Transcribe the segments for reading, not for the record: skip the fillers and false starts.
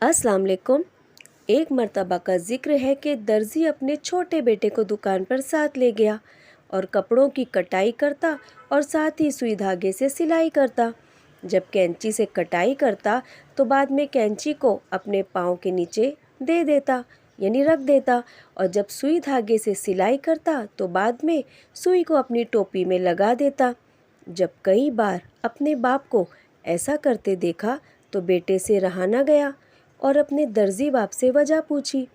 अस्सलाम वालेकुम। एक मर्तबा का ज़िक्र है कि दर्जी अपने छोटे बेटे को दुकान पर साथ ले गया और कपड़ों की कटाई करता और साथ ही सुई धागे से सिलाई करता। जब कैंची से कटाई करता तो बाद में कैंची को अपने पाँव के नीचे दे देता यानी रख देता, और जब सुई धागे से सिलाई करता तो बाद में सुई को अपनी टोपी में लगा देता। जब कई बार अपने बाप को ऐसा करते देखा तो बेटे से रहा न गया और अपने दर्जी बाप से वजह पूछी,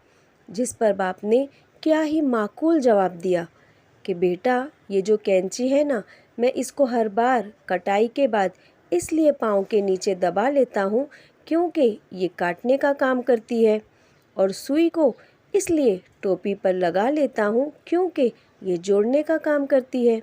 जिस पर बाप ने क्या ही माकूल जवाब दिया कि बेटा, ये जो कैंची है ना, मैं इसको हर बार कटाई के बाद इसलिए पाँव के नीचे दबा लेता हूँ क्योंकि ये काटने का काम करती है, और सुई को इसलिए टोपी पर लगा लेता हूँ क्योंकि ये जोड़ने का काम करती है।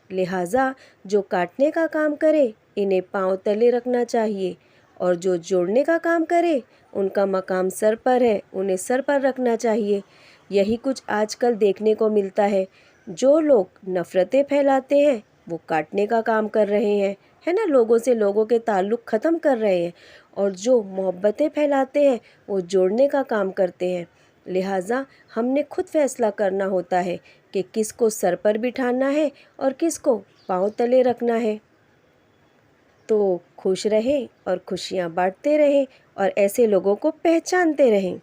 लिहाजा जो काटने का काम करे इन्हें पाँव तले रखना चाहिए, और जो जोड़ने का काम करे उनका मकाम सर पर है, उन्हें सर पर रखना चाहिए। यही कुछ आजकल देखने को मिलता है। जो लोग नफ़रतें फैलाते हैं वो काटने का काम कर रहे हैं, है ना, लोगों से लोगों के ताल्लुक़ ख़त्म कर रहे हैं, और जो मोहब्बतें फैलाते हैं वो जोड़ने का काम करते हैं। लिहाजा हमने खुद फैसला करना होता है कि किसको सर पर बिठाना है और किसको पाँव तले रखना है। तो खुश रहें और खुशियाँ बांटते रहें और ऐसे लोगों को पहचानते रहें।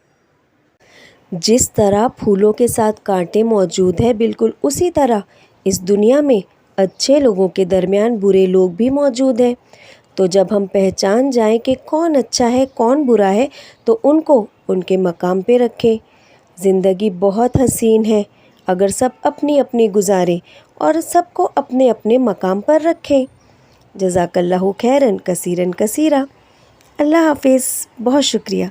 जिस तरह फूलों के साथ कांटे मौजूद है, बिल्कुल उसी तरह इस दुनिया में अच्छे लोगों के दरमियान बुरे लोग भी मौजूद हैं। तो जब हम पहचान जाएं कि कौन अच्छा है कौन बुरा है तो उनको उनके मकाम पे रखें। ज़िंदगी बहुत हसीन है अगर सब अपनी अपनी गुजारें और सबको अपने अपने मकाम पर रखें। जज़ाकल्लाहु खैरन कसीरन कसीरा। अल्लाह हाफिज़। बहुत शुक्रिया।